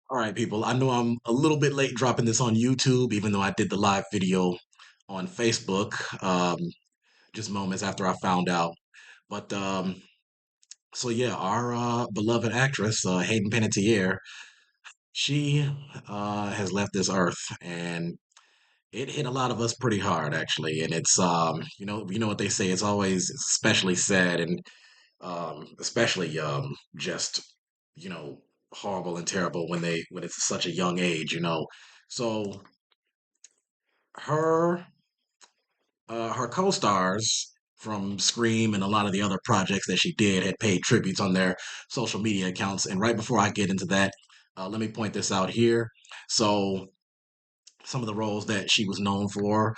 All right, people. I know I'm a little bit late dropping this on YouTube, even though I did the live video on Facebook just moments after I found out. But so yeah, our beloved actress Hayden Panettiere, she has left this earth, and it hit a lot of us pretty hard, actually. And it's you know what they say. It's always especially sad and especially just you know horrible and terrible when it's such a young age. So her her co-stars from Scream and a lot of the other projects that she did had paid tributes on their social media accounts. And right before I get into that, let me point this out here. So some of the roles that she was known for.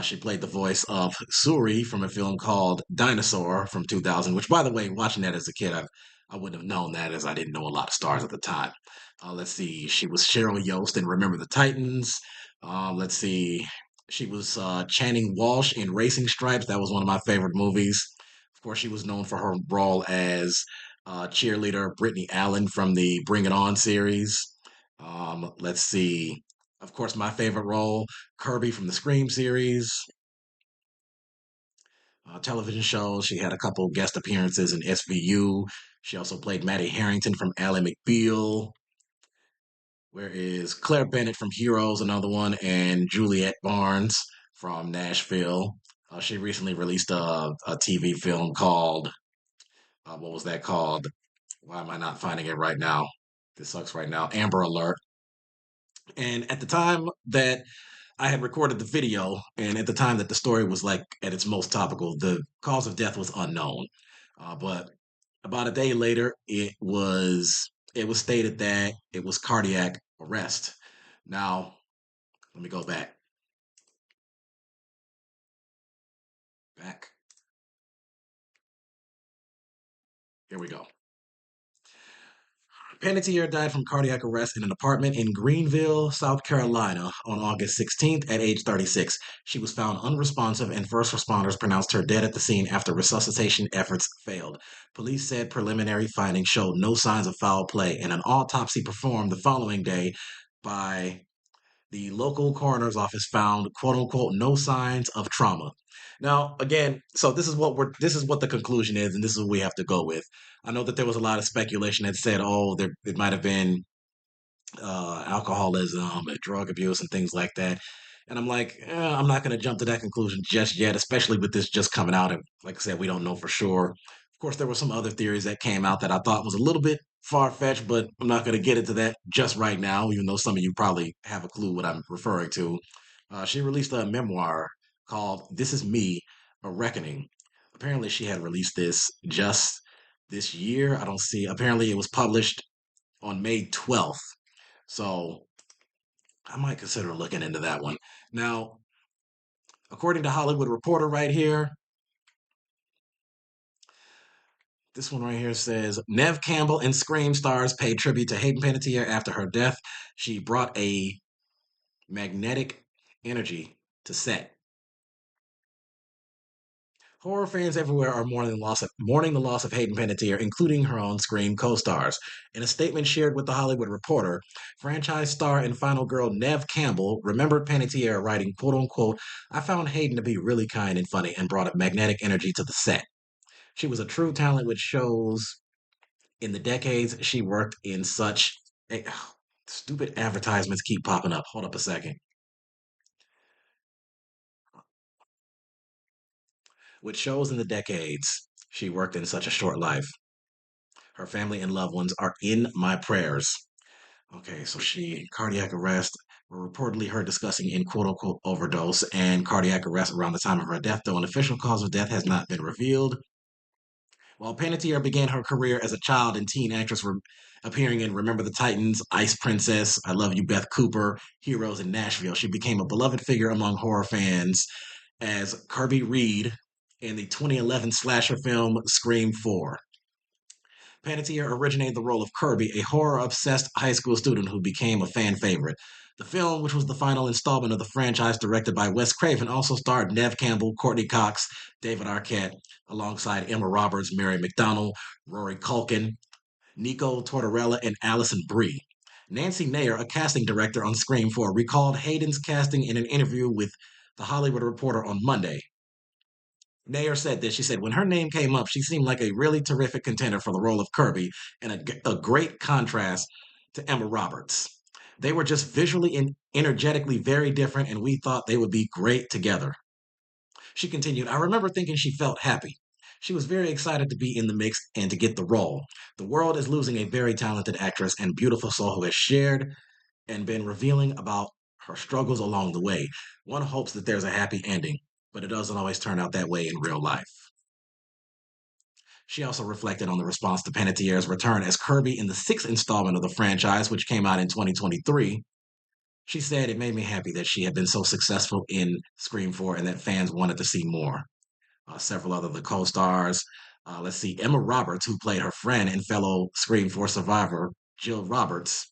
She played the voice of Suri from a film called Dinosaur from 2000, which, by the way, watching that as a kid, I wouldn't have known that as I didn't know a lot of stars at the time. Let's see, she was Cheryl Yost in Remember the Titans. Let's see, she was Channing Walsh in Racing Stripes. That was one of my favorite movies. Of course, she was known for her role as cheerleader Brittany Allen from the Bring It On series. Let's see, of course, my favorite role, Kirby from the Scream series, television shows. She had a couple guest appearances in SVU. She also played Maddie Harrington from Ally McBeal. Where is Claire Bennett from Heroes, another one, and Juliette Barnes from Nashville. She recently released a TV film called, what was that called? Why am I not finding it right now? This sucks right now. Amber Alert. And at the time that I had recorded the video, and at the time that the story was like at its most topical, the cause of death was unknown. But about a day later, it was stated that it was cardiac arrest. Now, let me go back. Here we go. Panettiere died from cardiac arrest in an apartment in Greenville, South Carolina on August 16th at age 36. She was found unresponsive and first responders pronounced her dead at the scene after resuscitation efforts failed. Police said preliminary findings showed no signs of foul play, and an autopsy performed the following day by the local coroner's office found quote unquote no signs of trauma. Now, again, so this is what the conclusion is, and this is what we have to go with. I know that there was a lot of speculation that said, oh, there it might have been alcoholism and drug abuse and things like that. And I'm like, I'm not going to jump to that conclusion just yet, especially with this just coming out. And like I said, we don't know for sure. Of course, there were some other theories that came out that I thought was a little bit far fetched, but I'm not going to get into that just right now, even though some of you probably have a clue what I'm referring to. She released a memoir called This Is Me, A Reckoning. Apparently, she had released this just this year. I don't see, apparently, it was published on May 12th. So I might consider looking into that one. Now, according to Hollywood Reporter right here, this one right here says Nev Campbell and Scream stars paid tribute to Hayden Panettiere after her death. She brought a magnetic energy to set. Horror fans everywhere are mourning the loss of Hayden Panettiere, including her own Scream co-stars. In a statement shared with The Hollywood Reporter, franchise star and final girl Nev Campbell remembered Panettiere writing, quote unquote, I found Hayden to be really kind and funny and brought a magnetic energy to the set. She was a true talent which shows in the decades she worked in such stupid advertisements keep popping up. Hold up a second. Which shows in the decades she worked in such a short life. Her family and loved ones are in my prayers. Okay, so she cardiac arrest were reportedly heard discussing in quote unquote overdose and cardiac arrest around the time of her death, though an official cause of death has not been revealed. While Panettiere began her career as a child and teen actress, appearing in Remember the Titans, Ice Princess, I Love You, Beth Cooper, Heroes in Nashville, she became a beloved figure among horror fans as Kirby Reed in the 2011 slasher film Scream 4. Panettiere originated the role of Kirby, a horror-obsessed high school student who became a fan favorite. The film, which was the final installment of the franchise directed by Wes Craven, also starred Nev Campbell, Courtney Cox, David Arquette, alongside Emma Roberts, Mary McDonnell, Rory Culkin, Nico Tortorella, and Allison Brie. Nancy Nayer, a casting director on Scream 4, recalled Hayden's casting in an interview with The Hollywood Reporter on Monday. Nayer said this. She said, when her name came up, she seemed like a really terrific contender for the role of Kirby and a great contrast to Emma Roberts. They were just visually and energetically very different, and we thought they would be great together. She continued, I remember thinking she felt happy. She was very excited to be in the mix and to get the role. The world is losing a very talented actress and beautiful soul who has shared and been revealing about her struggles along the way. One hopes that there's a happy ending, but it doesn't always turn out that way in real life. She also reflected on the response to Panettiere's return as Kirby in the sixth installment of the franchise, which came out in 2023. She said it made me happy that she had been so successful in Scream 4 and that fans wanted to see more. Several other the co-stars. Let's see, Emma Roberts, who played her friend and fellow Scream 4 survivor Jill Roberts,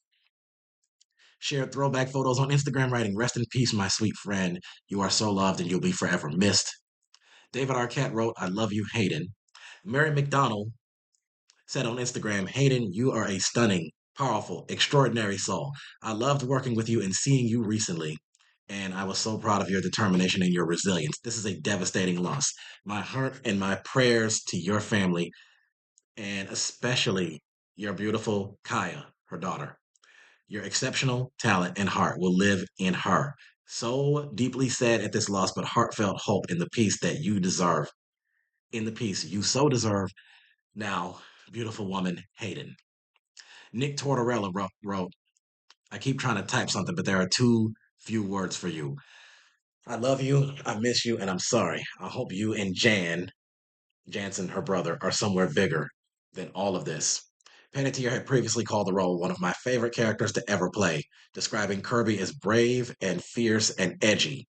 shared throwback photos on Instagram, writing, "Rest in peace, my sweet friend. You are so loved and you'll be forever missed." David Arquette wrote, "I love you, Hayden." Mary McDonald said on Instagram, "Hayden, you are a stunning, powerful, extraordinary soul. I loved working with you and seeing you recently, and I was so proud of your determination and your resilience. This is a devastating loss. My heart and my prayers to your family, and especially your beautiful Kaya, her daughter. Your exceptional talent and heart will live in her." So deeply sad at this loss, but heartfelt hope in the peace that you deserve. In the peace you so deserve now, beautiful woman, Hayden. Nick Tortorella wrote, I keep trying to type something, but there are too few words for you. I love you, I miss you, and I'm sorry. I hope you and Jansen, her brother, are somewhere bigger than all of this. Panettiere had previously called the role one of my favorite characters to ever play, describing Kirby as brave and fierce and edgy.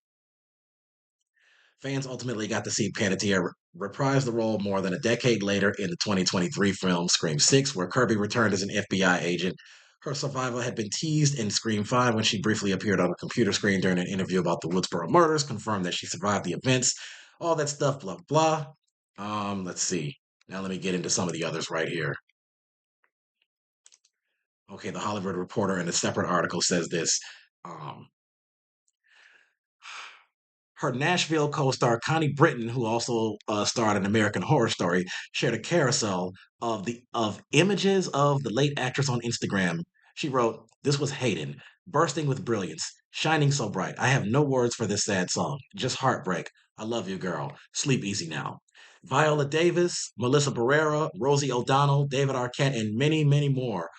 Fans ultimately got to see Panettiere reprise the role more than a decade later in the 2023 film Scream 6, where Kirby returned as an FBI agent. Her survival had been teased in Scream 5 when she briefly appeared on a computer screen during an interview about the Woodsboro murders, confirmed that she survived the events, all that stuff, blah, blah. Let's see. Now let me get into some of the others right here. Okay, the Hollywood Reporter in a separate article says this. Um, Her Nashville co-star Connie Britton, who also starred in American Horror Story, shared a carousel of images of the late actress on Instagram. She wrote, "This was Hayden, bursting with brilliance, shining so bright. I have no words for this sad song. Just heartbreak. I love you, girl. Sleep easy now." Viola Davis, Melissa Barrera, Rosie O'Donnell, David Arquette, and many, many more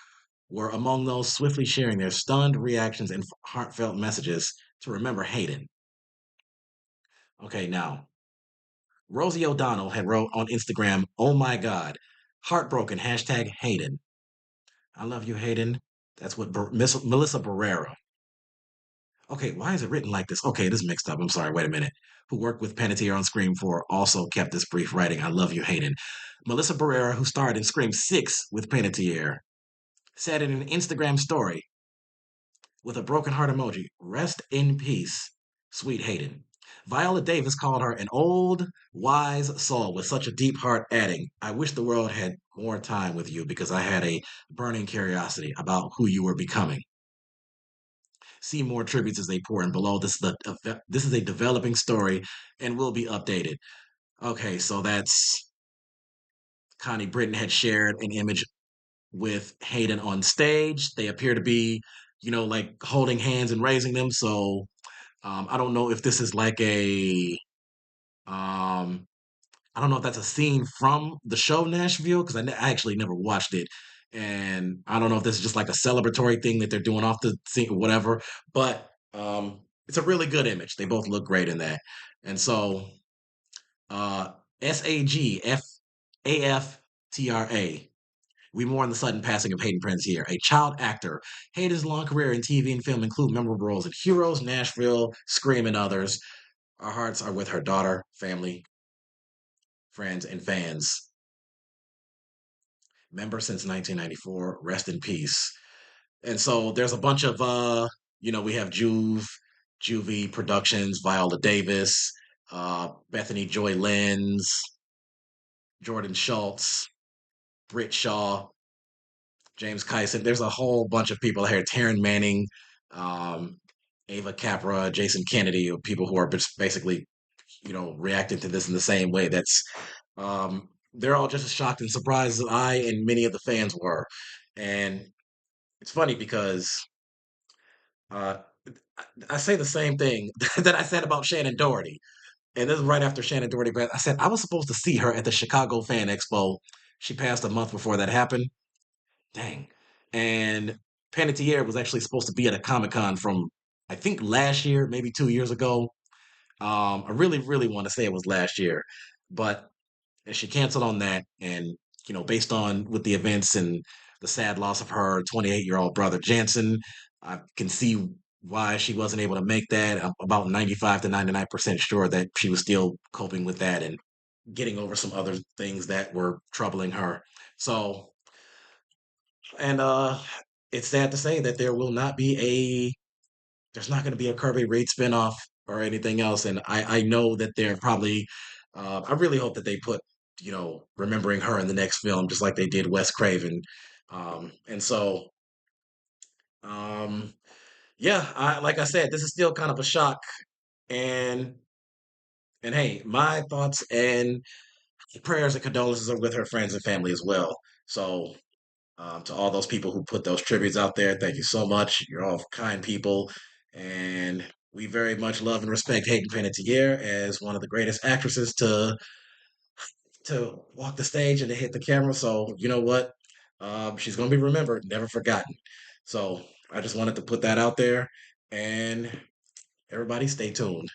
were among those swiftly sharing their stunned reactions and heartfelt messages to remember Hayden. Okay, now Rosie O'Donnell had wrote on Instagram, "Oh my God, heartbroken, hashtag Hayden. I love you, Hayden." That's what Melissa Barrera. Okay, why is it written like this? Okay, this is mixed up. I'm sorry. Wait a minute. Who worked with Panettiere on Scream 4 also kept this brief writing, "I love you, Hayden." Melissa Barrera, who starred in Scream 6 with Panettiere, said in an Instagram story with a broken heart emoji, "Rest in peace, sweet Hayden." Viola Davis called her an old, wise soul with such a deep heart, adding, "I wish the world had more time with you because I had a burning curiosity about who you were becoming." See more tributes as they pour in below. This is a developing story and will be updated. Okay, so that's Connie Britton had shared an image with Hayden on stage. They appear to be, like holding hands and raising them. So I don't know if this is like um, I don't know if that's a scene from the show Nashville because I actually never watched it, and I don't know if this is just like a celebratory thing that they're doing off the scene or whatever. But it's a really good image. They both look great in that, and so uh, SAGFAFTRA. We mourn the sudden passing of Hayden Panettiere, a child actor. Hayden's long career in TV and film include memorable roles in Heroes, Nashville, Scream, and others. Our hearts are with her daughter, family, friends, and fans. Member since 1994. Rest in peace. And so there's a bunch of we have Juvie Productions, Viola Davis, Bethany Joy Lenz, Jordan Schultz, Britt Shaw, James Kyson. There's a whole bunch of people here. Taryn Manning, um, Ava Capra, Jason Kennedy, people who are just basically, reacting to this in the same way. They're all just as shocked and surprised as I and many of the fans were. And it's funny because uh, I say the same thing that I said about Shannon Doherty. And this is right after Shannon Doherty. I said I was supposed to see her at the Chicago Fan Expo. She passed a month before that happened. Dang. And Panettiere was actually supposed to be at a Comic Con from, I think, last year, maybe 2 years ago. I really, really want to say it was last year, but she canceled on that. And, based on with the events and the sad loss of her 28-year-old brother, Jansen, I can see why she wasn't able to make that. I'm about 95 to 99% sure that she was still coping with that and getting over some other things that were troubling her. So, and it's sad to say that there's not going to be a Kirby Reed spinoff or anything else. And I know that they're probably, I really hope that they put, remembering her in the next film, just like they did Wes Craven. And so, um, yeah, like I said, this is still kind of a shock. And, and hey, my thoughts and prayers and condolences are with her friends and family as well. So, to all those people who put those tributes out there, thank you so much. You're all kind people, and we very much love and respect Hayden Panettiere as one of the greatest actresses to walk the stage and to hit the camera. So you know what? She's gonna be remembered, never forgotten. So I just wanted to put that out there, and everybody stay tuned.